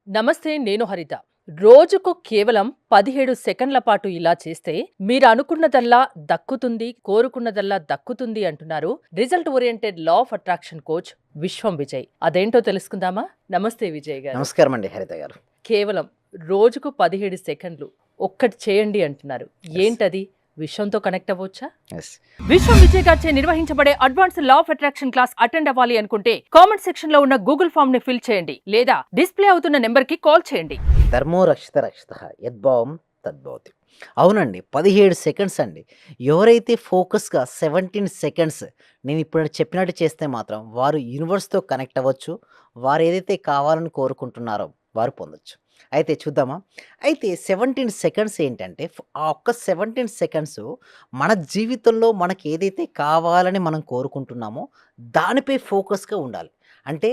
నమస్తే, నేను హరిత. రోజుకు కేవలం 17 సెకండ్ల పాటు ఇలా చేస్తే మీరు అనుకున్నదల్లా దక్కుతుంది, కోరుకున్నదల్లా దక్కుతుంది అంటున్నారు result oriented law of attraction coach విశ్వం విజయ్. అదేంటో తెలుసుకుందామా? నమస్తే విజయ్ గారు. నమస్కారం అండి హరిత గారు. కేవలం రోజుకు 17 సెకండ్లు ఒక్కటి చేయండి అంటున్నారు. ఏంటది? విశ్వంతో కనెక్ట్ అవ్వచ్చా? ఎస్. విశ్వం విజయ్ గారిచే నిర్వహించబడే advance law of attraction class attend అవ్వాలి అనుకుంటే కామెంట్ సెక్షన్ లో ఉన్న గూగుల్ ఫామ్ ని ఫిల్ చేయండి లేదా డిస్ప్లే అవుతున్న నెంబర్ కి కాల్ చేయండి. ధర్మో రక్షిత రక్షిత యద్భావం తద్భవతి. అవునండి, 17 సెకండ్స్ అండి. ఎవరైతే ఫోకస్గా 17 సెకండ్స్ నేను ఇప్పుడు చెప్పినట్టు చేస్తే మాత్రం వారు యూనివర్స్తో కనెక్ట్ అవ్వచ్చు. వారు ఏదైతే కావాలని కోరుకుంటున్నారో వారు పొందొచ్చు. అయితే చూద్దామా? అయితే 17 సెకండ్స్ ఏంటంటే ఆ ఒక్క 17 సెకండ్స్ మన జీవితంలో మనకి ఏదైతే కావాలని మనం కోరుకుంటున్నామో దానిపై ఫోకస్గా ఉండాలి. అంటే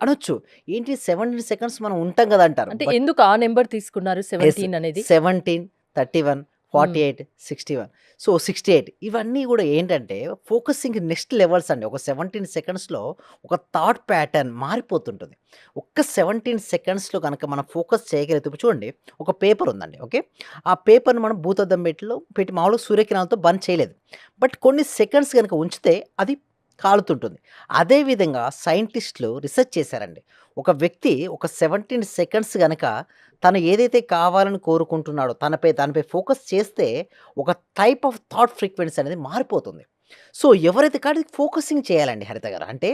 అనొచ్చు, ఏంటి 17 సెకండ్స్ మనం ఉంటాం కదా అంటారు. అంటే ఎందుకు ఆ నెంబర్ తీసుకున్నారు 17 అనేది? 17, 31, 48, 61. సో 68 ఇవన్నీ కూడా ఏంటంటే ఫోకసింగ్ నెక్స్ట్ లెవెల్స్ అండి. ఒక 17 సెకండ్స్లో ఒక థాట్ ప్యాటర్న్ మారిపోతుంటుంది. ఒక్క 17 సెకండ్స్లో కనుక మనం ఫోకస్ చేయగలిగితే చూడండి, ఒక పేపర్ ఉందండి. ఓకే, ఆ పేపర్ని మనం భూతద్దం పెట్టి మామూలుగా సూర్యకిరణాలతో బంద్ చేయలేదు. బట్ కొన్ని సెకండ్స్ కనుక ఉంచితే అది కాలుతుంటుంది. అదేవిధంగా సైంటిస్టులు రీసెర్చ్ చేశారండి. ఒక వ్యక్తి ఒక 17 సెకండ్స్ గనక తను ఏదైతే కావాలని కోరుకుంటున్నాడో దానిపై ఫోకస్ చేస్తే ఒక టైప్ ఆఫ్ థాట్ ఫ్రీక్వెన్సీ అనేది మారిపోతుంది. సో ఎవరైతే కానీ ఫోకసింగ్ చేయాలండి హరిత గారు. అంటే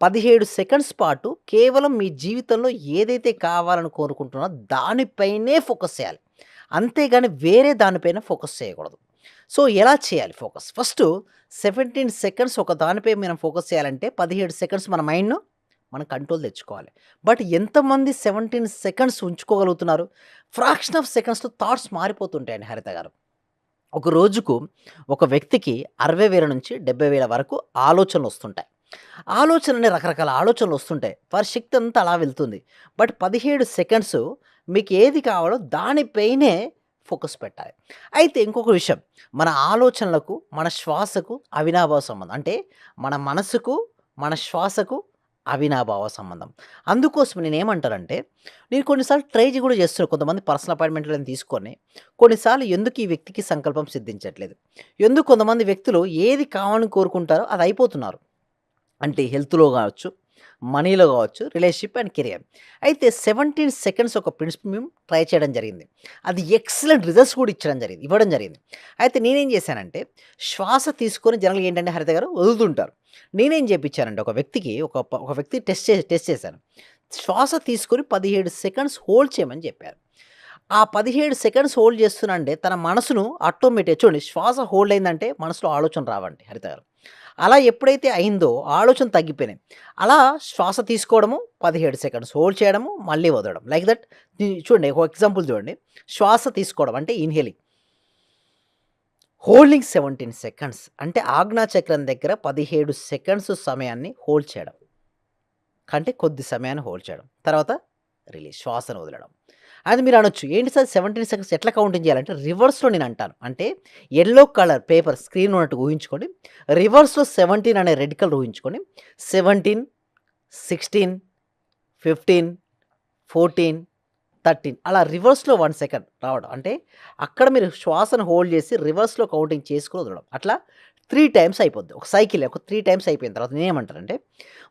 17 సెకండ్స్ పాటు కేవలం మీ జీవితంలో ఏదైతే కావాలని కోరుకుంటున్నారో దానిపైనే ఫోకస్ చేయాలి. అంతేగాని వేరే దానిపైన ఫోకస్ చేయకూడదు. సో ఎలా చేయాలి ఫోకస్? ఫస్ట్ 17 సెకండ్స్ ఒక దానిపై మనం ఫోకస్ చేయాలంటే 17 సెకండ్స్ మన మైండ్ను మనం కంట్రోల్ తెచ్చుకోవాలి. బట్ ఎంతమంది 17 సెకండ్స్ ఉంచుకోగలుగుతున్నారు? ఫ్రాక్షన్ ఆఫ్ సెకండ్స్లో థాట్స్ మారిపోతుంటాయండి హరిత గారు. ఒక రోజుకు ఒక వ్యక్తికి 60,000 నుంచి 70,000 వరకు ఆలోచనలు వస్తుంటాయి. ఆలోచనలు రకరకాల ఆలోచనలు వస్తుంటాయి. వారి శక్తి అంతా అలా వెళ్తుంది. బట్ 17 సెకండ్స్ మీకు ఏది కావాలో దానిపైనే ఫోకస్ పెట్టాలి. అయితే ఇంకొక విషయం, మన ఆలోచనలకు మన శ్వాసకు అవినాభావ సంబంధం. అంటే మన మనసుకు మన శ్వాసకు అవినాభావ సంబంధం. అందుకోసం నేనేమంటానంటే, నేను కొన్నిసార్లు ట్రై కూడా చేస్తున్నాను. కొంతమంది పర్సనల్ అపాయింట్మెంట్లను తీసుకొని కొన్నిసార్లు ఎందుకు ఈ వ్యక్తికి సంకల్పం సిద్ధించట్లేదు, ఎందుకు కొంతమంది వ్యక్తులు ఏది కావాలని కోరుకుంటారో అది అయిపోతున్నారు. అంటే హెల్త్లో కావచ్చు, మనీలో కావచ్చు, రిలేషన్షిప్ అండ్ కెరియర్. అయితే 17 సెకండ్స్ ఒక ప్రిన్సిపల్ మేము ట్రై చేయడం జరిగింది. అది ఎక్సలెంట్ రిజల్ట్స్ కూడా ఇవ్వడం జరిగింది. అయితే నేనేం చేశానంటే, శ్వాస తీసుకొని జనరల్గా ఏంటంటే హరిత గారు వదులుతుంటారు. నేనేం చేయించానంటే ఒక వ్యక్తికి ఒక వ్యక్తి టెస్ట్ చేశాను. శ్వాస తీసుకొని 17 సెకండ్స్ హోల్డ్ చేయమని చెప్పారు. ఆ 17 సెకండ్స్ హోల్డ్ చేస్తున్నానంటే తన మనసును ఆటోమేటిక్ చూడండి, శ్వాస హోల్డ్ అయిందంటే మనసులో ఆలోచన రావండి హరిత గారు. అలా ఎప్పుడైతే అయిందో ఆలోచన తగ్గిపోయినాయి. అలా శ్వాస తీసుకోవడము, 17 సెకండ్స్ హోల్డ్ చేయడము, మళ్ళీ వదలడం, లైక్ దట్. చూడండి, ఒక ఎగ్జాంపుల్ చూడండి. శ్వాస తీసుకోవడం అంటే ఇన్హేలింగ్, హోల్డింగ్ 17 సెకండ్స్ అంటే ఆజ్ఞా చక్రం దగ్గర 17 సెకండ్స్ సమయాన్ని హోల్డ్ చేయడం, అంటే కొద్ది సమయాన్ని హోల్డ్ చేయడం, తర్వాత రిలీజ్, శ్వాసను వదలడం. అది మీరు అనొచ్చు, ఏంటి సార్ 17 సెకండ్స్ ఎట్లా కౌంటింగ్ చేయాలంటే రివర్స్లో నేను అంటాను. అంటే ఎల్లో కలర్ పేపర్ స్క్రీన్ ఉన్నట్టు ఊహించుకోండి, రివర్స్లో 17 అనే రెడ్ కలర్ ఊహించుకోండి. 17, 16, 15, 14, 13 అలా రివర్స్లో 1 సెకండ్ రావడం. అంటే అక్కడ మీరు శ్వాసను హోల్డ్ చేసి రివర్స్లో కౌంటింగ్ చేసుకుని వదలడం. అట్లా 3 టైమ్స్ అయిపోద్ది. ఒక సైకిల్ ఒక 3 టైమ్స్ అయిపోయిన తర్వాత నేనేమంటానంటే,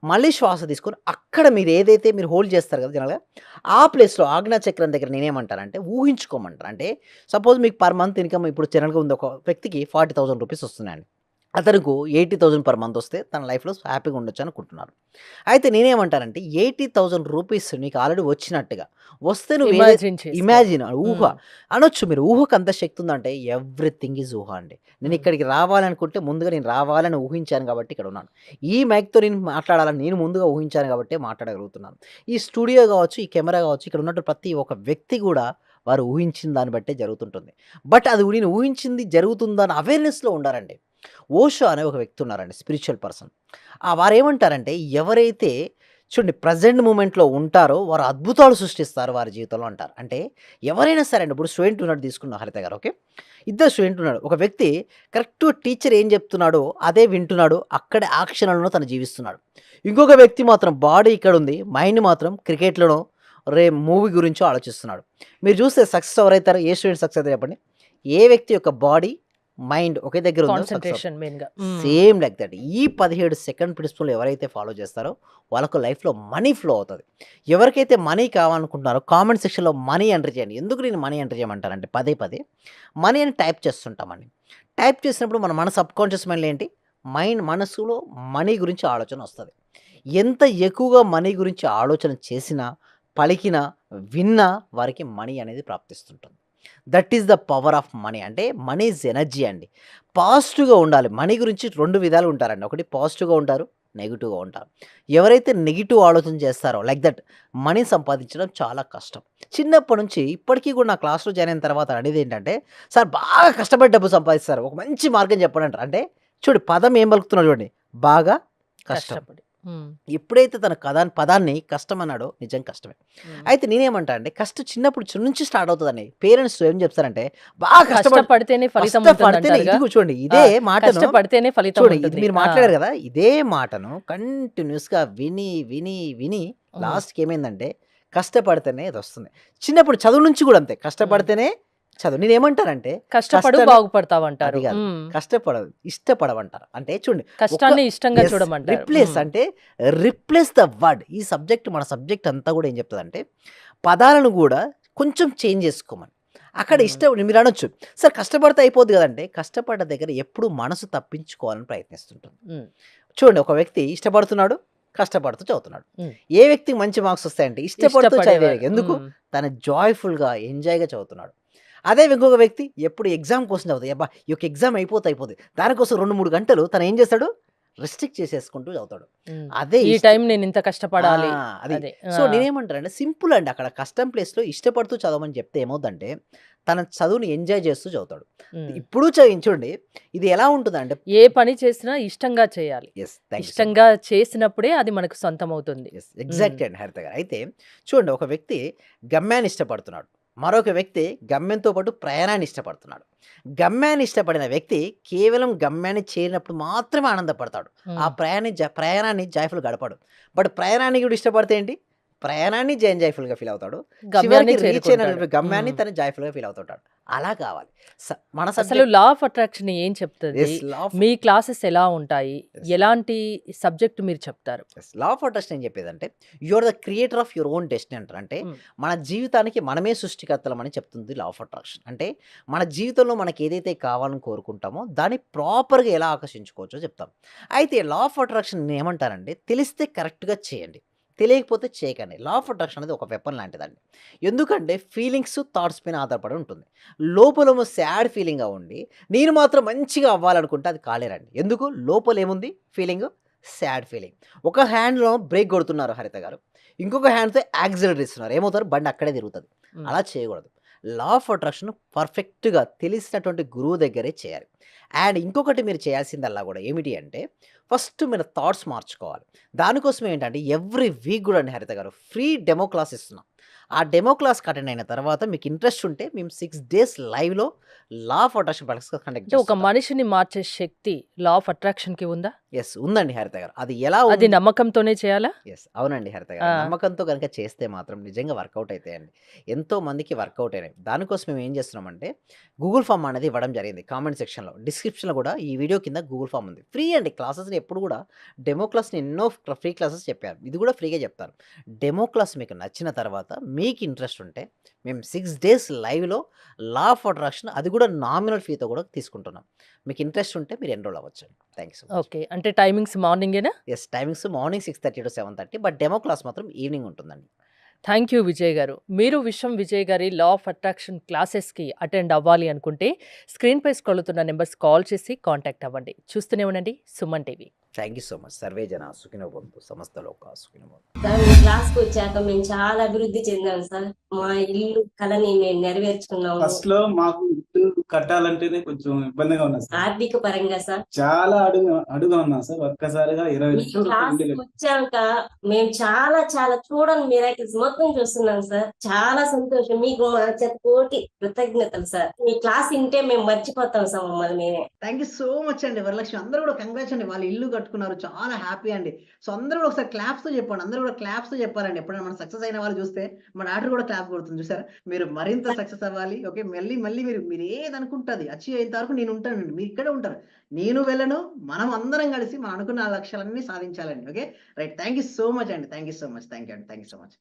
మళ్ళీ శ్వాస తీసుకొని అక్కడ మీరు ఏదైతే మీరు హోల్డ్ చేస్తారు కదా జనరల్గా, ఆ ప్లేస్లో ఆజ్ఞా చక్రం దగ్గర నేనేమంటానంటే ఊహించుకోమంటారు. అంటే సపోజ్ మీకు పర్ మంత్ ఇన్కమ్ ఇప్పుడు జనరల్గా ఉంది, ఒక వ్యక్తికి 40,000 రూపీస్ వస్తున్నాయండి. అతనికి 80,000 పర్ మంత్ వస్తే తన లైఫ్లో హ్యాపీగా ఉండొచ్చు అనుకుంటున్నారు. అయితే నేనేమంటానంటే 80,000 రూపీస్ నీకు ఆల్రెడీ వచ్చినట్టుగా వస్తే నువ్వు ఇమాజిన్ ఊహ అనొచ్చు. మీరు ఊహకు అంత శక్తి ఉందంటే ఎవ్రీథింగ్ ఈజ్ ఊహ అండి. నేను ఇక్కడికి రావాలనుకుంటే ముందుగా నేను రావాలని ఊహించాను కాబట్టి ఇక్కడ ఉన్నాను. ఈ మైక్తో నేను మాట్లాడాలని నేను ముందుగా ఊహించాను కాబట్టి మాట్లాడగలుగుతున్నాను. ఈ స్టూడియో కావచ్చు, ఈ కెమెరా కావచ్చు, ఇక్కడ ఉన్నట్టు ప్రతి ఒక్క వ్యక్తి కూడా వారు ఊహించిన దాన్ని బట్టే జరుగుతుంటుంది. బట్ అది నేను ఊహించింది జరుగుతుందని అవేర్నెస్లో ఉండాలండి. ఓషో అనే ఒక వ్యక్తి ఉన్నారండి, స్పిరిచువల్ పర్సన్. వారేమంటారంటే, ఎవరైతే చూడండి ప్రజెంట్ మూమెంట్లో ఉంటారో వారు అద్భుతాలు సృష్టిస్తారు వారి జీవితంలో అంటారు. అంటే ఎవరైనా సరే అండి, ఇప్పుడు స్టూడెంట్ ఉన్నాడు తీసుకున్నాం హరిత గారు. ఓకే, ఇద్దరు స్టూడెంట్ ఉన్నాడు. ఒక వ్యక్తి కరెక్ట్ టీచర్ ఏం చెప్తున్నాడో అదే వింటున్నాడు, అక్కడే ఆ క్షణంలో తను జీవిస్తున్నాడు. ఇంకొక వ్యక్తి మాత్రం బాడీ ఇక్కడ ఉంది, మైండ్ మాత్రం క్రికెట్లోనో రేపు మూవీ గురించో ఆలోచిస్తున్నాడు. మీరు చూస్తే సక్సెస్ ఎవరైతారో, ఏ స్టూడెంట్ సక్సెస్ అవుతారు చెప్పండి? ఏ వ్యక్తి యొక్క బాడీ, మైండ్ ఒకే దగ్గర ఉందో సక్సెస్ అవుతారు. కాన్సంట్రేషన్ మెయిన్‌గా. Same like that. ఈ 17 సెకండ్ ప్రిన్సిపల్ ఎవరైతే ఫాలో చేస్తారో వాళ్ళకు లైఫ్‌లో మనీ ఫ్లో అవుతది. ఎవరికైతే మనీ కావాలనుకుంటున్నారో కామెంట్ సెక్షన్‌లో మనీ ఎంటర్ చేయండి. ఎందుకు నేను మనీ ఎంటర్ చేయమంటానంటే పదే పదే మనీ అని టైప్ చేస్తుంటామండి. టైప్ చేసినప్పుడు మన సబ్‌కాన్షియస్ మైండ్‌లో ఏంటి? మనసులో మనీ గురించి ఆలోచన వస్తది. ఎంత ఎక్కువగా మనీ గురించి ఆలోచన చేసినా, పలికినా, విన్నా వారికి మనీ అనేది ప్రాప్తిస్తుంటుంది. That is the power of money. అంటే మనీ ఈజ్ ఎనర్జీ అండి. పాజిటివ్‌గా ఉండాలి. మనీ గురించి 2 విధాలుగా ఉంటారండి. ఒకటి పాజిటివ్‌గా ఉంటారు, నెగెటివ్‌గా ఉంటారు. ఎవరైతే నెగెటివ్ ఆలోచన చేస్తారో లైక్ దట్ మనీ సంపాదించడం చాలా కష్టం. చిన్నప్పటి నుంచి ఇప్పటికి కూడా నా క్లాస్‌లో జాయిన్ అయిన తర్వాత అడిగేదేంటంటే, "సార్ బాగా కష్టపడి డబ్బు సంపాదిస్తారు. ఒక మంచి మార్గం చెప్పండి" అంటారు. అంటే చూడు పదం ఏం పలుకుతున్నాడు చూడండి. బాగా కష్టం. కష్టపడి. హ్మ్. ఎప్పుడైతే తన పదాన్ని కష్టం అన్నాడో నిజం కష్టమే. హ్మ్. అయితే నేనేమంటా అంటే చిన్నప్పుడు నుంచి స్టార్ట్ అవుతదండి. పేరెంట్స్ ఏం చెప్తారంటే బాగా కష్టపడితేనే ఫలితం కష్టపడితేనే ఉంటుందంటారుగా. ఇదిగో చూడండి ఆ! ఇదే మాటను కష్టపడితేనే ఫలితం చూడండి ఇది ఉంటుంది. మీరు ఆ! మాట్లాడారు కదా! ఇదే మాటను కంటిన్యూయస్‌గా విని హ్మ్. లాస్ట్‌కి ఏమైందంటే కష్టపడితేనే ఇదొస్తుంది. చిన్నప్పుడు చదువు నుంచి కూడా అంతే. హ్మ్. కష్టపడితేనే చదువు. నేనేమంటానంటే కష్టపడు కష్టాన్ని బాగుపడతావంటారు. అది కాదు. హ్మ్. కష్టపడదు. ఇష్టపడమంటారు. అంటే చూడండి ఒక కష్టాన్ని ఇష్టంగా యెస్. చూడమంటారు. రిప్లేస్ హ్మ్. అంటే రిప్లేస్ ద వర్డ్. ఈ మన సబ్జెక్ట్ అంతా కూడా ఏం చెప్తదంటే పదాలను కూడా కొంచెం చేంజ్ చేసుకోమని. అక్కడ హ్మ్. ఇష్టం మీరనొచ్చు. సార్ కష్టపడితే అయిపోద్ది కదంటే! కష్టపడ్డ దగ్గర ఎప్పుడు మనసు తప్పించుకోవాలని ప్రయత్నిస్తుంటుంది. హ్మ్. చూడండి ఒక వ్యక్తి ఇష్టపడుతున్నాడు, కష్టపడుతూ చదువుతున్నాడు. హ్మ్. ఏ వ్యక్తికి మంచి మార్క్స్ వస్తాయంటే ఇష్టపడుతూ చదివే ఇష్టపడేవారు. వ్యక్తి. ఎందుకు? హ్మ్. తను జాయ్‌ఫుల్‌గా, ఎంజాయ్‌గా చదువుతున్నాడు. అదే ఇంకొక వ్యక్తి ఎప్పుడు ఎగ్జామ్ కోసం చదువుతాడు. అబ్బా! ఈ యొక్క ఎగ్జామ్ అయిపోద్ది. దానికోసం 2, 3 గంటలు తను ఏం చేస్తాడు? రెస్ట్రిక్ట్ చేసేసుకుంటూ చదువుతాడు. హ్మ్. అదే ఈ టైం నేనింత కష్టపడాలి. అది. అదే. సో, ఆ! నేనేమంటానంటే సింపుల్ అండి. అక్కడ కష్టం ప్లేస్‌లో ఇష్టపడుతూ చదవమని చెప్తే ఏమవుద్దంటే, తన చదువుని ఎంజాయ్ చేస్తూ చదువుతాడు. హ్మ్. ఇప్పుడు చూడండి ఇది ఎలా ఉంటదంటే ఏ పని చేసినా ఇష్టంగా చేయాలి. Yes. Thank you so much. ఇష్టంగా చేసినప్పుడే అది మనకు సొంతమవుతుంది. యెస్. హ్మ్. ఎగ్జాక్ట్‌లీ అండి హరిత గారు. అయితే చూడండి ఒక వ్యక్తి గమ్యాన్ని ఇష్టపడుతున్నాడు. మరొక వ్యక్తి గమ్యంతో పాటు ప్రయాణాన్ని ఇష్టపడుతున్నాడు. గమ్యాన్ని ఇష్టపడిన వ్యక్తి కేవలం గమ్యాన్ని చేరినప్పుడు మాత్రమే ఆనందపడతాడు. ఆ హ్మ్. ప్రయాణాన్ని జాయ్‌ఫుల్‌గా గడపడు. బట్ ప్రయాణాన్ని కూడా ఇష్టపడితే ఏంటి? ప్రయాణాన్ని జాయ్‌ఫుల్‌గా ఫీల్ అవుతాడు. గమ్యాన్ని చివరికి రీచ్ చేరుకుంటాడు. అయినటువంటి గమ్యాన్ని హ్మ్. తను జాయ్‌ఫుల్‌గా ఫీల్ అవుతుంటాడు. అలా కావాలి. మన అసలు సబ్జెక్ట్ లా ఆఫ్ అట్రాక్షన్ ఏం చెప్తది? Yes. Law of me classes ఎలా ఉంటాయి? యెస్. ఎలాంటి సబ్జెక్ట్ మీరు చెప్తారు? యెస్. లా ఆఫ్ అట్రాక్షన్ ఏం చెప్పేదంటే, you are the creator of your own destiny అంటారు. అంటే హ్మ్. మన జీవితానికి మనమే సృష్టికర్తలమని చెప్తుంది లా ఆఫ్ అట్రాక్షన్. అంటే మన జీవితంలో మనకి ఏదైతే కావాలని కోరుకుంటామో దాన్ని ప్రాపర్‌గా ఎలా ఆకర్షించుకోవచ్చో చెప్తాం. అయితే లా ఆఫ్ అట్రాక్షన్ ఏమంటారంటే తెలిస్తే కరెక్ట్‌గా చేయండి. తెలియకపోతే చేయకండి. లా ఆఫ్ అట్రాక్షన్ అనేది ఒక వెపన్ లాంటిదండి. ఎందుకంటే ఫీలింగ్స్, థాట్స్ పైన ఆధారపడి ఉంటుంది. లోపలేమో సాడ్ ఫీలింగ్‌గా ఉండి, నేను మాత్రం మంచిగా అవ్వాలనుకుంటే అది కాలేరండి. ఎందుకు? లోపలేముంది ఫీలింగు? Sad feeling. ఒక హ్యాండ్‌లో బ్రేక్ కొడుతున్నారు హరిత గారు. ఇంకొక హ్యాండ్‌తో యాక్సిలరేటర్ ఇస్తున్నారు. ఏమవుతారు? బండి అక్కడే తిరుగుతది. హ్మ్. అలా చేయకూడదు. లా ఆఫ్ అట్రాక్షన్ పర్ఫెక్ట్‌గా తెలిసినటువంటి గురువు దగ్గరే చేయాలి. అండ్ ఇంకొకటి మీరు చేయాల్సిందల్లా గూడా ఏమిటి అంటే, ఫస్ట్ మీరు థాట్స్ మార్చుకోవాలి. దానికోసం ఏంటంటే ఎవ్రీ వీక్ గూడా అండి హరిత గారు ఫ్రీ డెమో క్లాస్ ఇస్తున్నాం. ఆ డెమో క్లాస్‌కి అటెండ్ అయిన తర్వాత మీకు ఇంట్రెస్ట్ ఉంటే మేము 6 డేస్ లైవ్‌లో లా ఆఫ్ అట్రాక్షన్ ప్రాక్టీస్ కండక్ట్ అంటే ఒక చేస్తుంటాం. మనిషిని మార్చే శక్తి లా ఆఫ్ అట్రాక్షన్‌కి ఉందా? యెస్. ఉందండి హరిత గారు. అది ఎలా అది ఉంది నమ్మకంతోనే చేయాలా? యెస్. అవునండి హరిత గారు. ఆ! నమ్మకంతో గనుక చేస్తే మాత్రం నిజంగా వర్కౌట్ అయితాయండి. ఎంతో మందికి వర్కౌట్ అయినాయి. దానికోసం మేము ఏం చేస్తున్నామంటే గూగుల్ ఫార్మ్ అనేది ఇవ్వడం జరిగింది కామెంట్ సెక్షన్‌లో. డిస్క్రిప్షన్‌లో కూడా ఈ వీడియో కింద గూగుల్ ఫార్మ్ ఉంది. ఫ్రీ అండి క్లాసెస్‌ని ఎప్పుడు కూడా డెమో క్లాస్‌ని ఎన్నో ఫ్రీ క్లాసెస్ చెప్పాను. ఇది కూడా ఫ్రీగా చెప్తాను. డెమో క్లాస్ మీకు నచ్చిన తర్వాత మీకు ఇంట్రెస్ట్ ఉంటే మేము 6 డేస్ లైవ్‌లో లా ఆఫ్ అట్రాక్షన్ అది కూడా నామినల్ ఫీతో కూడా తీసుకుంటున్నాం. మీకు ఇంట్రెస్ట్ ఉంటే మీరు ఎన్రోల్ అవ్వచ్చండి. Thank you so much. Okay. అంటే టైమింగ్స్ మార్నింగేనా? Yes. Timings morning 6:30-7:30 but demo class మాత్రం ఈవినింగ్ ఉంటుందండి. Thank you Vijay garu. మీరు విజయ్ గారి లా ఆఫ్ అట్రాక్షన్ క్లాసెస్‌కి అటెండ్ అవ్వాలి అనుకుంటే స్క్రీన్‌పై స్క్రోల్ అవుతున్న నంబర్స్ కాల్ చేసి కాంటాక్ట్ అవ్వండి. చూస్తూనే ఉండండి Suman TV. Thank you so much. Survey జన సుఖినో భవంతు. సమస్త లోకా సుఖినో భవంతు. సార్ మీ క్లాస్‌కొచ్చాక మేము చాలా అభివృద్ధి చెందాం సార్. మా ఇల్లు కలని మేము నెరవేర్చుకున్నాము. ఫస్ట్‌లో మాకు ఇల్లు కట్టాలంటేనే కొంచెం ఇబ్బందిగా ఉన్నది సార్. ఆర్థిక పరంగా సార్ చాలా అడుగుగా ఉన్నాం సార్. ఒక్కసారిగా 20 మీ లక్షలు క్లాస్ ఇల్లు వచ్చాక మేము చాలా చాలా చూడని మిరాకిల్స్ మొత్తం చూస్తున్నాం సార్. చాలా సంతోషం. మీకు మా చేత కోటి కృతజ్ఞతలు సార్. మీ క్లాస్ వింటే మేము మర్చిపోతాం సార్ మమ్మల్ని మేమే. థ్యాంక్ యూ సో మచ్ అండి వరలక్ష్మి. అందరూ కూడా కంగ్రాట్స్ అండి, వాళ్ళు ఇల్లు కట్టుకున్నారు, చాలా హ్యాపీ అండి. సో అందరూ కూడా ఒకసారి క్లాప్స్ తో చెప్పండి, అందరూ కూడా క్లాప్స్ తో చెప్పాలండి. ఎప్పుడైనా మనం సక్సెస్ అయిన వాళ్ళు చూస్తే మన డాక్టర్ కూడా క్లాప్ కొడుతుంది చూసారా. మీరు మరింత సక్సెస్ అవ్వాలి. ఓకే, మళ్ళీ మళ్ళీ మీరు ఏది అనుకుంటుంది అచీవ్ అయిన వరకు నేను ఉంటానండి, మీరు ఇక్కడే ఉంటారు, నేను వెళ్ళను, మనం అందరం కలిసి మనం అనుకున్న ఆ లక్ష్యాలన్నీ సాధించాలండి. Okay right, thank you so much అండి, thank you so much, thank you అండి, థ్యాంక్ యూ సో మచ్.